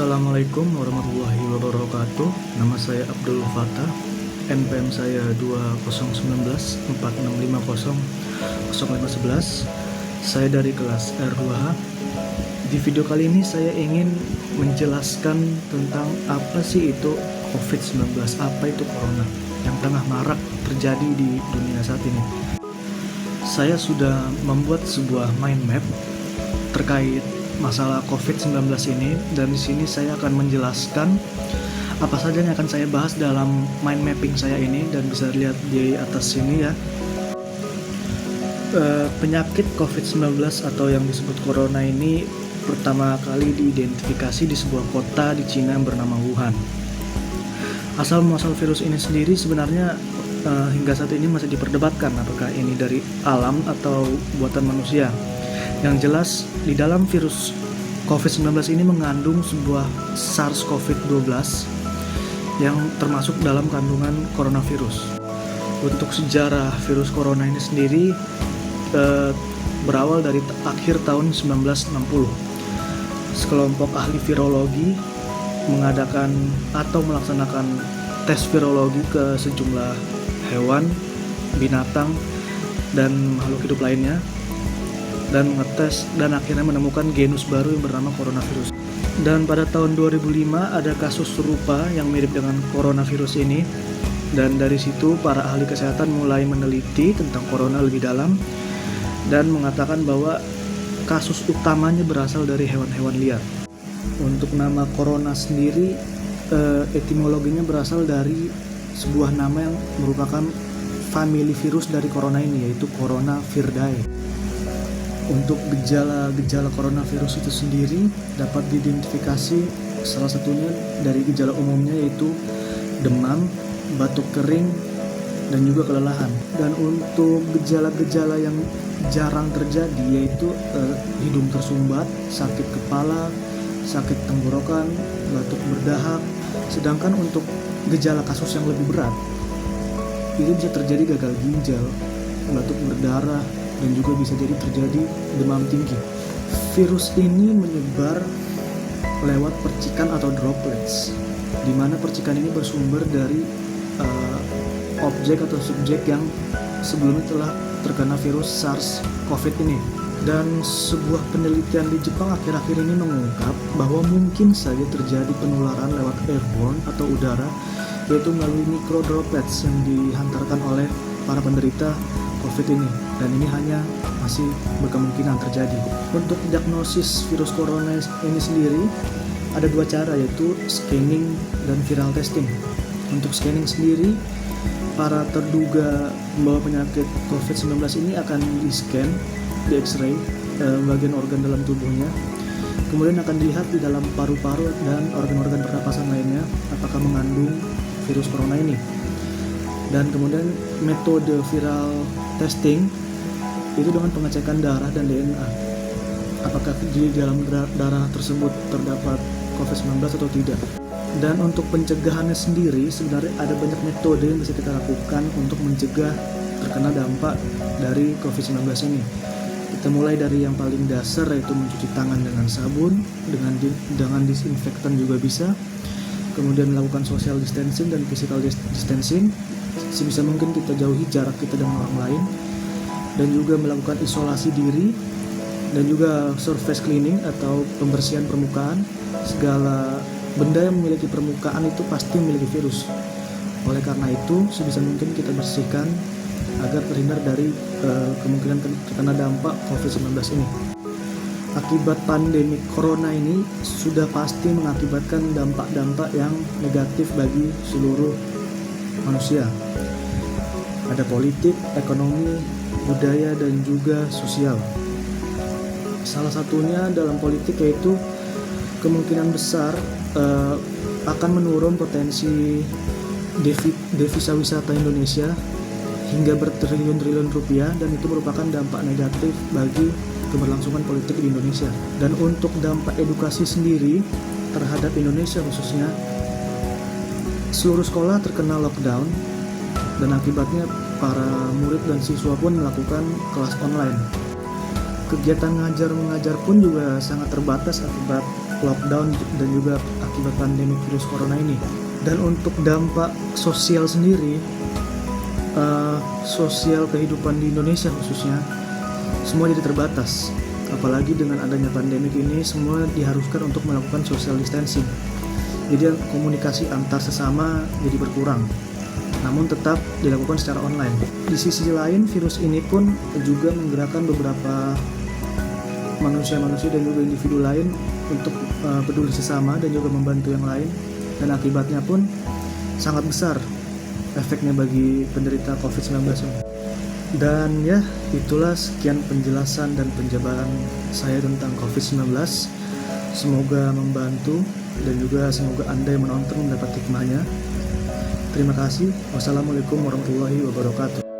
Assalamualaikum warahmatullahi wabarakatuh. Nama saya Abdul Fattah. NPM saya 201946500511. Saya dari kelas R2H. Di video kali ini saya ingin menjelaskan tentang apa sih itu COVID-19, apa itu Corona yang tengah marak terjadi di dunia saat ini. Saya sudah membuat sebuah mind map terkait masalah COVID-19 ini, dan di sini saya akan menjelaskan apa saja yang akan saya bahas dalam mind mapping saya ini, dan bisa lihat di atas sini ya. Penyakit COVID-19 atau yang disebut Corona ini pertama kali diidentifikasi di sebuah kota di Cina yang bernama Wuhan. Asal muasal virus ini sendiri sebenarnya hingga saat ini masih diperdebatkan apakah ini dari alam atau buatan manusia. Yang jelas, di dalam virus COVID-19 ini mengandung sebuah SARS-CoV-2 yang termasuk dalam kandungan coronavirus. Untuk sejarah virus corona ini sendiri berawal dari akhir tahun 1960. Sekelompok ahli virologi mengadakan atau melaksanakan tes virologi ke sejumlah hewan, binatang, dan makhluk hidup lainnya, dan mengetes dan akhirnya menemukan genus baru yang bernama coronavirus. Dan pada tahun 2005 ada kasus serupa yang mirip dengan coronavirus ini, dan dari situ para ahli kesehatan mulai meneliti tentang corona lebih dalam dan mengatakan bahwa kasus utamanya berasal dari hewan-hewan liar. Untuk nama corona sendiri, etimologinya berasal dari sebuah nama yang merupakan famili virus dari corona ini, yaitu Coronavirdae. Untuk gejala-gejala coronavirus itu sendiri dapat diidentifikasi salah satunya dari gejala umumnya, yaitu demam, batuk kering, dan juga kelelahan. Dan untuk gejala-gejala yang jarang terjadi yaitu hidung tersumbat, sakit kepala, sakit tenggorokan, batuk berdahak. Sedangkan untuk gejala kasus yang lebih berat itu bisa terjadi gagal ginjal, batuk berdarah, dan juga bisa jadi terjadi demam tinggi. Virus ini menyebar lewat percikan atau droplets, di mana percikan ini bersumber dari objek atau subjek yang sebelumnya telah terkena virus SARS-CoV ini. Dan sebuah penelitian di Jepang akhir-akhir ini mengungkap bahwa mungkin saja terjadi penularan lewat airborne atau udara, yaitu melalui microdroplets yang dihantarkan oleh para penderita COVID ini, dan ini hanya masih berkemungkinan terjadi. Untuk diagnosis virus corona ini sendiri ada dua cara, yaitu scanning dan viral testing. Untuk scanning sendiri, para terduga membawa penyakit COVID-19 ini akan di-scan, di X-ray bagian organ dalam tubuhnya, kemudian akan dilihat di dalam paru-paru dan organ-organ pernapasan lainnya apakah mengandung virus corona ini. Dan kemudian metode viral testing itu dengan pengecekan darah dan DNA, apakah di dalam darah tersebut terdapat COVID-19 atau tidak. Dan untuk pencegahannya sendiri sebenarnya ada banyak metode yang bisa kita lakukan untuk mencegah terkena dampak dari COVID-19 ini. Kita mulai dari yang paling dasar, yaitu mencuci tangan dengan sabun, dengan disinfektan juga bisa. Kemudian melakukan social distancing dan physical distancing. Sebisa mungkin kita jauhi jarak kita dengan orang lain, dan juga melakukan isolasi diri, dan juga surface cleaning atau pembersihan permukaan. Segala benda yang memiliki permukaan itu pasti memiliki virus. Oleh karena itu, sebisa mungkin kita bersihkan agar terhindar dari kemungkinan terkena dampak COVID-19 ini. Akibat pandemi corona ini sudah pasti mengakibatkan dampak-dampak yang negatif bagi seluruh manusia. Ada politik, ekonomi, budaya, dan juga sosial. Salah satunya dalam politik yaitu kemungkinan besar akan menurun potensi devisa wisata Indonesia hingga bertriliun-triliun rupiah, dan itu merupakan dampak negatif bagi keberlangsungan politik di Indonesia. Dan untuk dampak edukasi sendiri terhadap Indonesia khususnya, seluruh sekolah terkena lockdown, dan akibatnya para murid dan siswa pun melakukan kelas online. Kegiatan ngajar-mengajar pun juga sangat terbatas akibat lockdown dan juga akibat pandemi virus corona ini. Dan untuk dampak sosial sendiri, sosial kehidupan di Indonesia khususnya, semua jadi terbatas. Apalagi dengan adanya pandemik ini, semua diharuskan untuk melakukan social distancing. Jadi komunikasi antar sesama jadi berkurang, namun tetap dilakukan secara online. Di sisi lain, virus ini pun juga menggerakkan beberapa manusia-manusia dan juga individu lain untuk peduli sesama dan juga membantu yang lain, dan akibatnya pun sangat besar efeknya bagi penderita COVID-19 ini. Dan ya, itulah sekian penjelasan dan penjabaran saya tentang COVID-19. Semoga membantu dan juga semoga Anda yang menonton mendapat hikmahnya. Terima kasih. Wassalamualaikum warahmatullahi wabarakatuh.